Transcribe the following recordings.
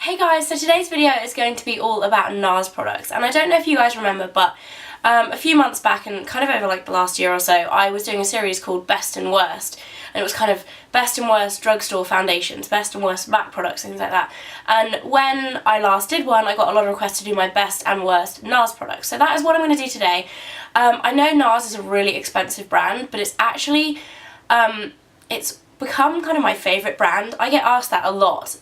Hey guys, so today's video is going to be all about NARS products, and I don't know if you guys remember, but a few months back and kind of over like the last year or so, I was doing a series called Best and Worst, and it was kind of best and worst drugstore foundations, best and worst MAC products, things like that. And when I last did one, I got a lot of requests to do my best and worst NARS products, so that is what I'm going to do today. I know NARS is a really expensive brand, but it's actually, it's become kind of my favourite brand. I get asked that a lot.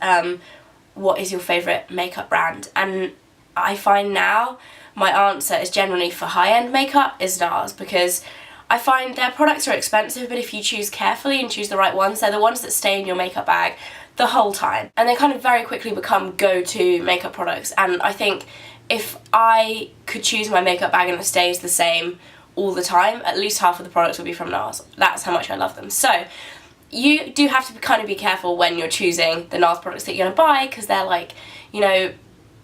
What is your favourite makeup brand? And I find now my answer is generally for high-end makeup is NARS, because I find their products are expensive, but if you choose carefully and choose the right ones, they're the ones that stay in your makeup bag the whole time. And they kind of very quickly become go-to makeup products, and I think if I could choose my makeup bag and it stays the same all the time, at least half of the products would be from NARS. That's how much I love them. So you do have to kind of be careful when you're choosing the NARS products that you're going to buy, because they're like, you know,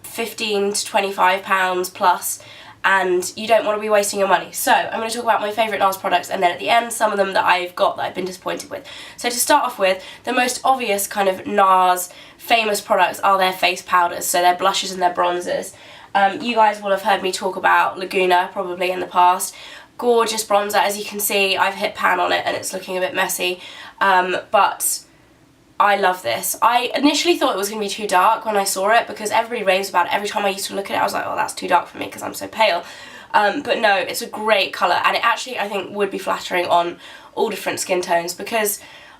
£15 to £25 plus, and you don't want to be wasting your money. So I'm going to talk about my favourite NARS products, and then at the end some of them that I've got that I've been disappointed with. So to start off with, the most obvious kind of NARS famous products are their face powders, so their blushes and their bronzers. You guys will have heard me talk about Laguna probably in the past. Gorgeous bronzer, as you can see. I've hit pan on it and it's looking a bit messy, but I love this. I initially thought it was going to be too dark when I saw it, because everybody raves about it. Every time I used to look at it I was like, oh, that's too dark for me because I'm so pale. But no, it's a great colour, and it actually I think would be flattering on all different skin tones, because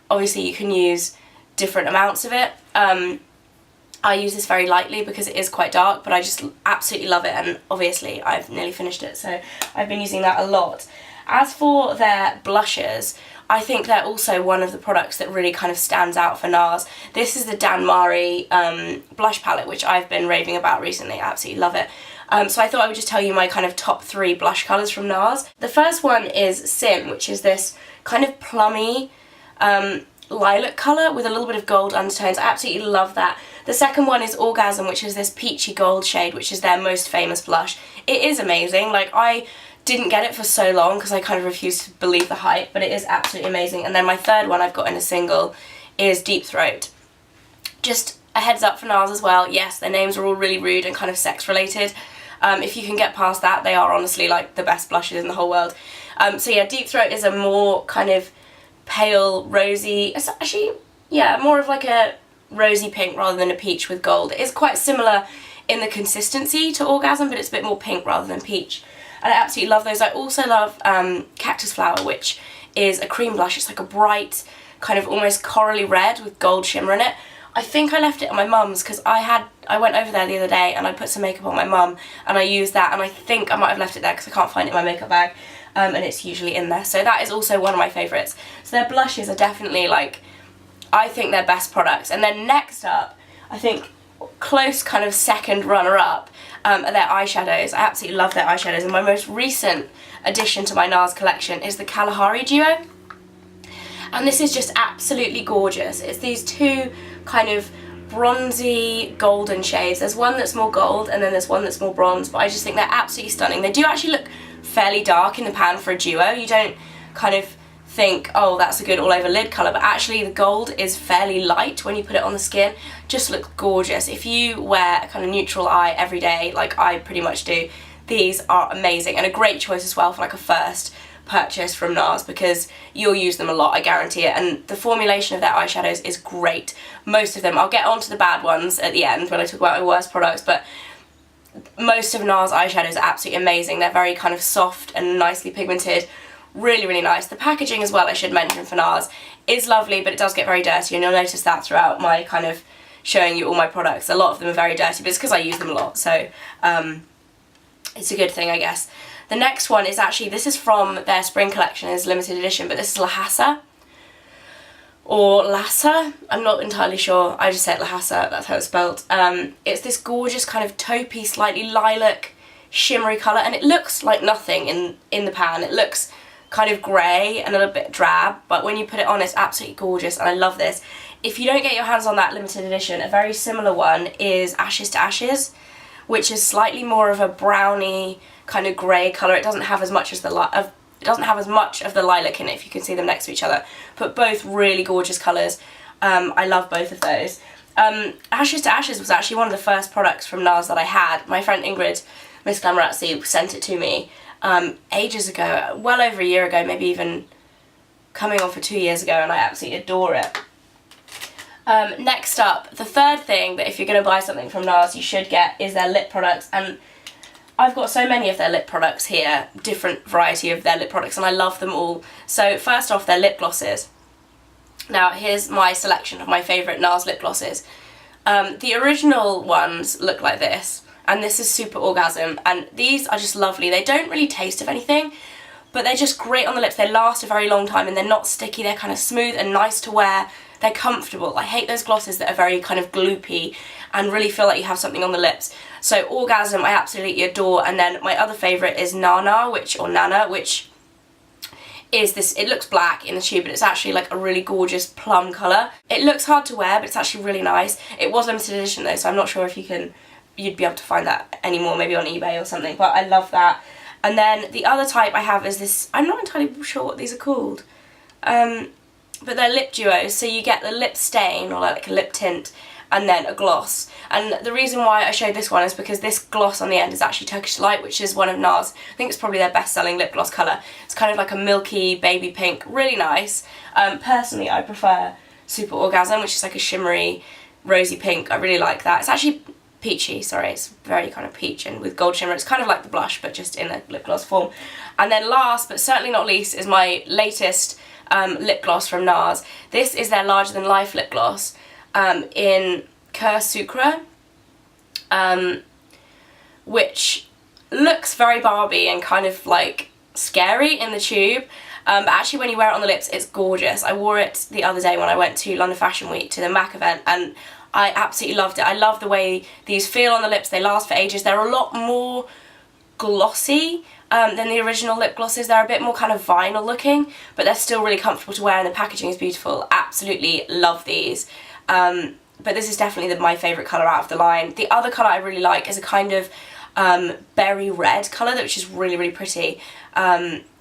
obviously you can use different amounts of it. I use this very lightly because it is quite dark, but I just absolutely love it, and obviously I've nearly finished it, so I've been using that a lot. As for their blushes, I think they're also one of the products that really kind of stands out for NARS. This is the Danmari blush palette, which I've been raving about recently. I absolutely love it. So I thought I would just tell you my kind of top 3 blush colours from NARS. The first one is Sin, which is this kind of plummy lilac colour with a little bit of gold undertones. I absolutely love that. The second one is Orgasm, which is this peachy gold shade, which is their most famous blush. It is amazing. Like, I didn't get it for so long because I kind of refused to believe the hype, but it is absolutely amazing. And then my third one I've got in a single is Deep Throat. Just a heads up for NARS as well, yes, their names are all really rude and kind of sex related. If you can get past that, they are honestly like the best blushes in the whole world. So yeah, Deep Throat is a more kind of pale, rosy, it's actually, yeah, more of like a rosy pink rather than a peach with gold. It is quite similar in the consistency to Orgasm, but it's a bit more pink rather than peach. And I absolutely love those. I also love Cactus Flower, which is a cream blush. It's like a bright, kind of almost corally red with gold shimmer in it. I think I left it at my mum's because I went over there the other day and I put some makeup on my mum and I used that, and I think I might have left it there because I can't find it in my makeup bag, and it's usually in there. So that is also one of my favourites. So their blushes are definitely, like, I think they're best products. And then next up, I think close kind of second runner-up are their eyeshadows. I absolutely love their eyeshadows, and my most recent addition to my NARS collection is the Kalahari Duo. And this is just absolutely gorgeous. It's these two kind of bronzy golden shades. There's one that's more gold and then there's one that's more bronze, but I just think they're absolutely stunning. They do actually look fairly dark in the pan for a duo. You don't kind of think, oh, that's a good all over lid colour, but actually the gold is fairly light when you put it on the skin. Just looks gorgeous. If you wear a kind of neutral eye every day, like I pretty much do, these are amazing, and a great choice as well for like a first purchase from NARS, because you'll use them a lot, I guarantee it. And the formulation of their eyeshadows is great. Most of them, I'll get onto the bad ones at the end when I talk about my worst products, but most of NARS eyeshadows are absolutely amazing. They're very kind of soft and nicely pigmented. Really, really nice. The packaging as well, I should mention, for NARS is lovely, but it does get very dirty, and you'll notice that throughout my kind of showing you all my products. A lot of them are very dirty, but it's because I use them a lot, so it's a good thing, I guess. The next one is actually, this is from their spring collection, it's limited edition, but this is Lhasa, or Lhasa, I'm not entirely sure, I just said Lhasa, that's how it's spelled. It's this gorgeous kind of taupey, slightly lilac, shimmery colour, and it looks like nothing in the pan. It looks kind of grey and a little bit drab, but when you put it on, it's absolutely gorgeous, and I love this. If you don't get your hands on that limited edition, a very similar one is Ashes to Ashes, which is slightly more of a browny kind of grey colour. It doesn't have as much as the lilac in it, if you can see them next to each other, but both really gorgeous colours. I love both of those. Ashes to Ashes was actually one of the first products from NARS that I had. My friend Ingrid, Miss Glamorazzi, sent it to me ages ago, well over a year ago, maybe even coming on for 2 years ago, and I absolutely adore it. Next up, the third thing that if you're going to buy something from NARS you should get is their lip products, and I've got so many of their lip products here, different variety of their lip products, and I love them all. So first off, their lip glosses. Now here's my selection of my favourite NARS lip glosses. The original ones look like this, and this is Super Orgasm, and these are just lovely. They don't really taste of anything, but they're just great on the lips. They last a very long time and they're not sticky, they're kind of smooth and nice to wear. They're comfortable. I hate those glosses that are very kind of gloopy and really feel like you have something on the lips. So Orgasm I absolutely adore, and then my other favourite is Nana, which is this, it looks black in the tube, but it's actually like a really gorgeous plum colour. It looks hard to wear, but it's actually really nice. It was limited edition though, so I'm not sure if you'd be able to find that anymore, maybe on eBay or something, but I love that. And then the other type I have is this, I'm not entirely sure what these are called, but they're lip duos, so you get the lip stain, or like a lip tint, and then a gloss. And the reason why I showed this one is because this gloss on the end is actually Turkish Delight, which is one of NARS. I think it's probably their best-selling lip gloss colour. It's kind of like a milky baby pink, really nice. Personally, I prefer Super Orgasm, which is like a shimmery, rosy pink. I really like that. It's actually peachy, sorry, it's very kind of peach and with gold shimmer. It's kind of like the blush, but just in a lip gloss form. And then last, but certainly not least, is my latest lip gloss from NARS. This is their Larger Than Life lip gloss in Cur Sucre, which looks very Barbie and kind of like scary in the tube, but actually when you wear it on the lips it's gorgeous. I wore it the other day when I went to London Fashion Week, to the MAC event, and I absolutely loved it. I love the way these feel on the lips, they last for ages. They're a lot more glossy than the original lip glosses. They're a bit more kind of vinyl looking, but they're still really comfortable to wear, and the packaging is beautiful. Absolutely love these. But this is definitely my favourite colour out of the line. The other colour I really like is a kind of berry red colour, which is really, really pretty,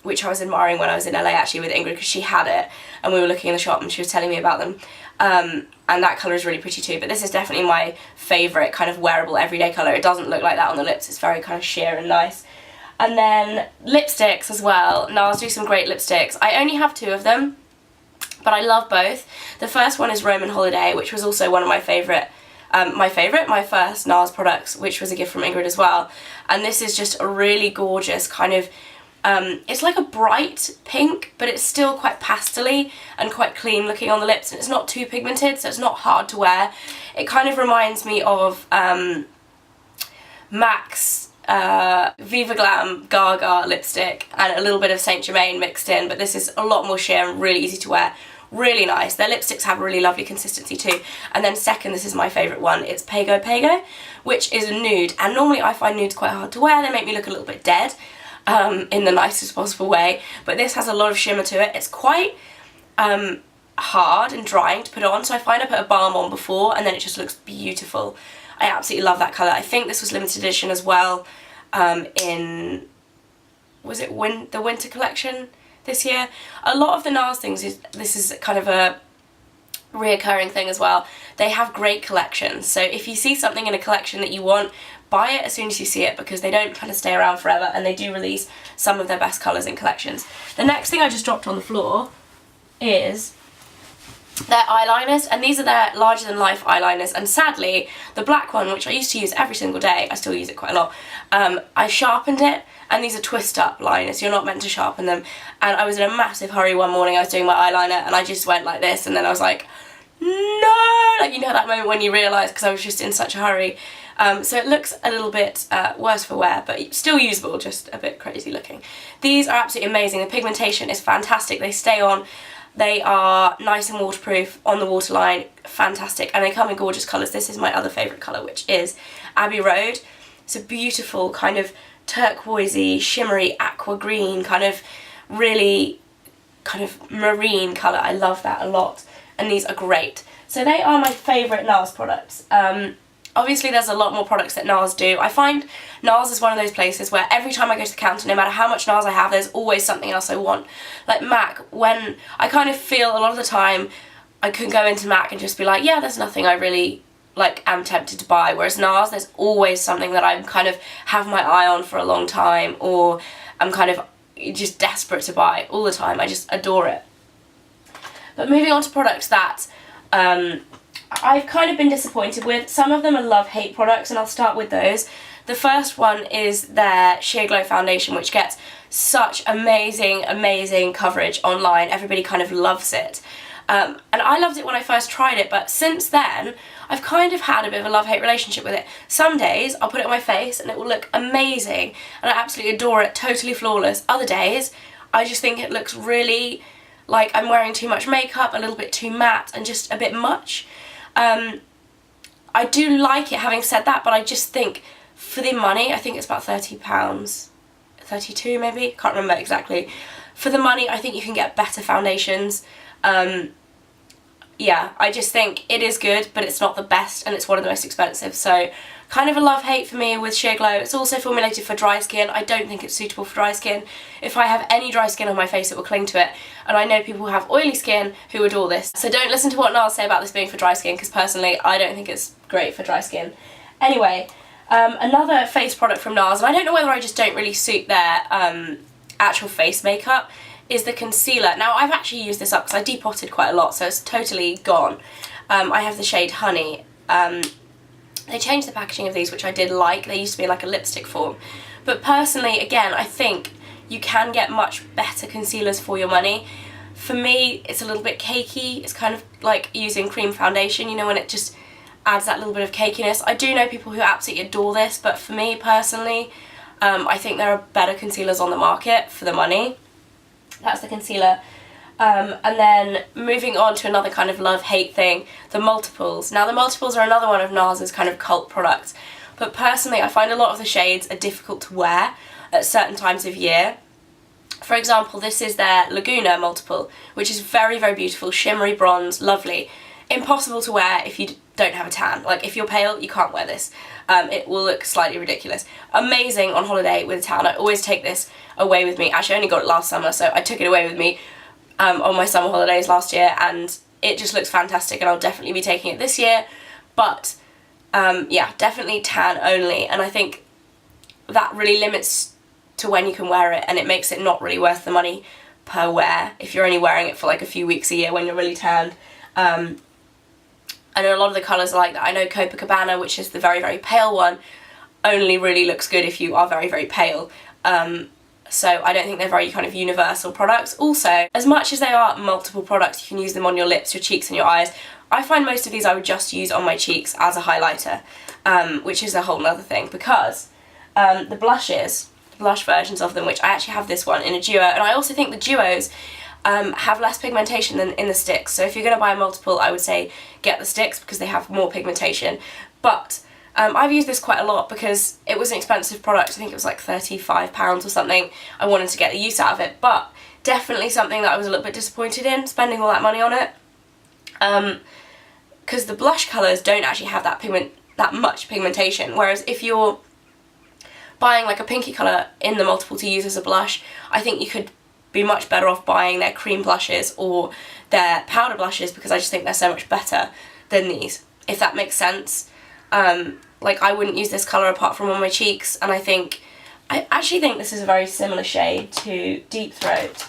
which I was admiring when I was in LA actually with Ingrid, because she had it and we were looking in the shop and she was telling me about them. And that colour is really pretty too, but this is definitely my favourite kind of wearable everyday colour. It doesn't look like that on the lips, it's very kind of sheer and nice. And then lipsticks as well. NARS do some great lipsticks. I only have 2 of them, but I love both. The first one is Roman Holiday, which was also one of my first NARS products, which was a gift from Ingrid as well. And this is just a really gorgeous kind of, it's like a bright pink, but it's still quite pastel-y and quite clean looking on the lips, and it's not too pigmented, so it's not hard to wear. It kind of reminds me of MAC's Viva Glam Gaga lipstick and a little bit of Saint Germain mixed in, but this is a lot more sheer and really easy to wear. Really nice. Their lipsticks have a really lovely consistency too. And then second, this is my favourite one, it's Pago Pago, which is a nude, and normally I find nudes quite hard to wear. They make me look a little bit dead, in the nicest possible way, but this has a lot of shimmer to it. It's quite hard and drying to put on, so I find I put a balm on before and then it just looks beautiful. I absolutely love that colour. I think this was limited edition as well, in, was it the winter collection this year? A lot of the NARS things, this is kind of a reoccurring thing as well. They have great collections, so if you see something in a collection that you want, buy it as soon as you see it, because they don't kind of stay around forever, and they do release some of their best colours in collections. The next thing I just dropped on the floor is their eyeliners, and these are their Larger Than Life eyeliners, and sadly the black one, which I used to use every single day, I still use it quite a lot, I sharpened it, and these are twist up liners, you're not meant to sharpen them, and I was in a massive hurry one morning. I was doing my eyeliner and I just went like this, and then I was like, no, like, you know that moment when you realise, because I was just in such a hurry. So it looks a little bit worse for wear, but still usable, just a bit crazy looking. These are absolutely amazing. The pigmentation is fantastic. They stay on. They are nice and waterproof on the waterline, fantastic, and they come in gorgeous colours. This is my other favourite colour, which is Abbey Road. It's a beautiful kind of turquoisey, shimmery, aqua green, kind of really kind of marine colour. I love that a lot, and these are great. So they are my favourite NARS products. Obviously there's a lot more products that NARS do. I find NARS is one of those places where every time I go to the counter, no matter how much NARS I have, there's always something else I want. Like MAC, when I kind of feel a lot of the time I can go into MAC and just be like, yeah, there's nothing I really like am tempted to buy, whereas NARS, there's always something that I'm kind of have my eye on for a long time, or I'm kind of just desperate to buy all the time. I just adore it. But moving on to products that I've kind of been disappointed with. Some of them are love-hate products, and I'll start with those. The first one is their Sheer Glow foundation, which gets such amazing, amazing coverage online. Everybody kind of loves it. And I loved it when I first tried it, but since then, I've kind of had a bit of a love-hate relationship with it. Some days, I'll put it on my face and it will look amazing, and I absolutely adore it, totally flawless. Other days, I just think it looks really like I'm wearing too much makeup, a little bit too matte, and just a bit much. I do like it, having said that, but I just think for the money, I think it's about £30, 32 maybe, can't remember exactly. For the money, I think you can get better foundations. Yeah, I just think it is good, but it's not the best, and it's one of the most expensive. So kind of a love-hate for me with Sheer Glow. It's also formulated for dry skin. I don't think it's suitable for dry skin. If I have any dry skin on my face, it will cling to it. And I know people who have oily skin who adore this. So don't listen to what NARS say about this being for dry skin, because personally, I don't think it's great for dry skin. Anyway, another face product from NARS, and I don't know whether I just don't really suit their actual face makeup, is the concealer. Now, I've actually used this up because I depotted quite a lot, so it's totally gone. I have the shade Honey. They changed the packaging of these, which I did like. They used to be like a lipstick form. But personally, again, I think you can get much better concealers for your money. For me, it's a little bit cakey. It's kind of like using cream foundation, you know, when it just adds that little bit of cakiness. I do know people who absolutely adore this, but for me personally, I think there are better concealers on the market for the money. That's the concealer. And then moving on to another kind of love-hate thing, the multiples. Now, the multiples are another one of NARS's kind of cult products, but personally I find a lot of the shades are difficult to wear at certain times of year. For example, this is their Laguna multiple, which is very, very beautiful, shimmery bronze, lovely. Impossible to wear if you don't have a tan. Like, if you're pale, you can't wear this. It will look slightly ridiculous. Amazing on holiday with a tan. I always take this away with me. Actually, I only got it last summer, so I took it away with me on my summer holidays last year, and it just looks fantastic, and I'll definitely be taking it this year. But yeah, definitely tan only, and I think that really limits to when you can wear it, and it makes it not really worth the money per wear if you're only wearing it for like a few weeks a year when you're really tanned. I know a lot of the colours are like that. I know Copacabana, which is the very, very pale one, only really looks good if you are very, very pale. So I don't think they're very kind of universal products. Also, as much as they are multiple products, you can use them on your lips, your cheeks and your eyes. I find most of these I would just use on my cheeks as a highlighter, which is a whole nother thing, because the blushes, blush versions of them, which I actually have this one in a duo, and I also think the duos have less pigmentation than in the sticks. So if you're going to buy a multiple, I would say get the sticks because they have more pigmentation. But I've used this quite a lot because it was an expensive product. I think it was like £35 or something. I wanted to get the use out of it, but definitely something that I was a little bit disappointed in, spending all that money on it. Because the blush colours don't actually have that much pigmentation, whereas if you're buying like a pinky colour in the multiple to use as a blush, I think you could be much better off buying their cream blushes or their powder blushes, because I just think they're so much better than these, if that makes sense. Like, I wouldn't use this colour apart from on my cheeks, and I actually think this is a very similar shade to Deep Throat.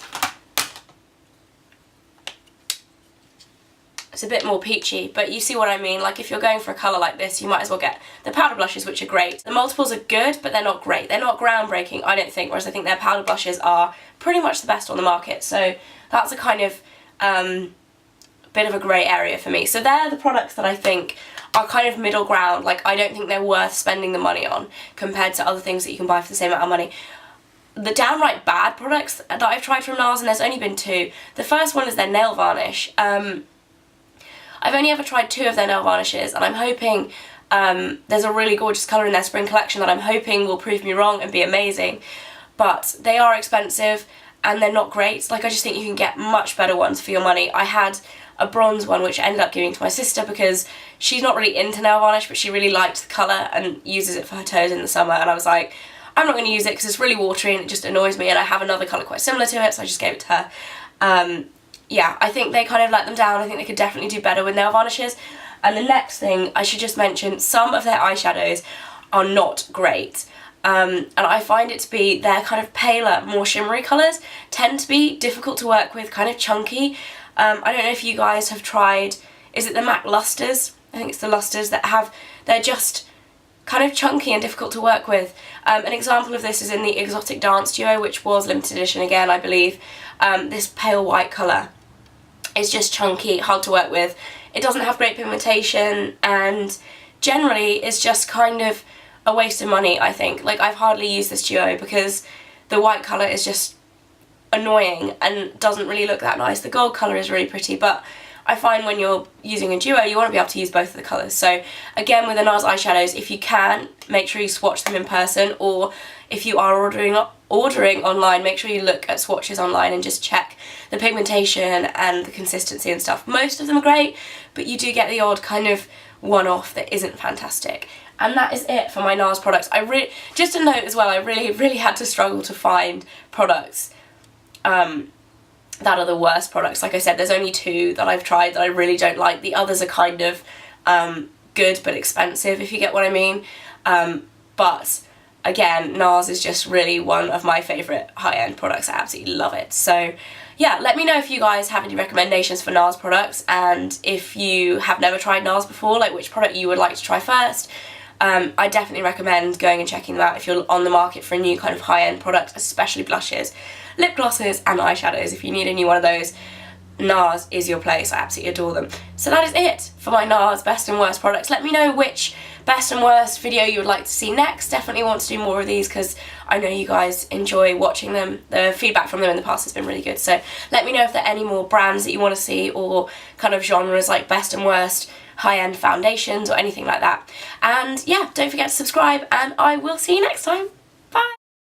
It's a bit more peachy, but you see what I mean. Like, if you're going for a colour like this, you might as well get the powder blushes, which are great. The multiples are good, but they're not great. They're not groundbreaking, I don't think, whereas I think their powder blushes are pretty much the best on the market. So that's a kind of bit of a grey area for me. So they're the products that I think are kind of middle ground. Like, I don't think they're worth spending the money on compared to other things that you can buy for the same amount of money. The downright bad products that I've tried from NARS, and there's only been two. The first one is their nail varnish. I've only ever tried two of their nail varnishes, and I'm hoping there's a really gorgeous colour in their spring collection that I'm hoping will prove me wrong and be amazing. But they are expensive and they're not great. Like, I just think you can get much better ones for your money. I had a bronze one which I ended up giving to my sister because she's not really into nail varnish, but she really liked the colour and uses it for her toes in the summer, and I was like, I'm not going to use it because it's really watery and it just annoys me, and I have another colour quite similar to it, so I just gave it to her. yeah, I think they kind of let them down. I think they could definitely do better with nail varnishes. And the next thing I should just mention, some of their eyeshadows are not great. And I find it to be their kind of paler, more shimmery colours tend to be difficult to work with, kind of chunky. I don't know if you guys have tried, is it the MAC Lusters? I think it's the Lusters that have, they're just kind of chunky and difficult to work with. An example of this is in the Exotic Dance Duo, which was limited edition again, I believe. This pale white colour is just chunky, hard to work with. It doesn't have great pigmentation, and generally is just kind of a waste of money, I think. Like, I've hardly used this duo because the white colour is just annoying and doesn't really look that nice. The gold colour is really pretty, but I find when you're using a duo, you want to be able to use both of the colours. So again, with the NARS eyeshadows, if you can, make sure you swatch them in person, or if you are ordering online, make sure you look at swatches online and just check the pigmentation and the consistency and stuff. Most of them are great, but you do get the odd kind of one-off that isn't fantastic. And that is it for my NARS products. Just a note as well, I really had to struggle to find products that are the worst products. Like I said, there's only 2 that I've tried that I really don't like. The others are kind of good but expensive, if you get what I mean. But again, NARS is just really one of my favourite high-end products. I absolutely love it. So yeah, let me know if you guys have any recommendations for NARS products, and if you have never tried NARS before, like which product you would like to try first. I definitely recommend going and checking them out if you're on the market for a new kind of high-end product, especially blushes, lip glosses and eyeshadows. If you need a new one of those, NARS is your place. I absolutely adore them. So that is it for my NARS best and worst products. Let me know which best and worst video you would like to see next. Definitely want to do more of these because I know you guys enjoy watching them. The feedback from them in the past has been really good. So let me know if there are any more brands that you want to see, or kind of genres like best and worst, high-end foundations, or anything like that. And yeah, don't forget to subscribe, and I will see you next time.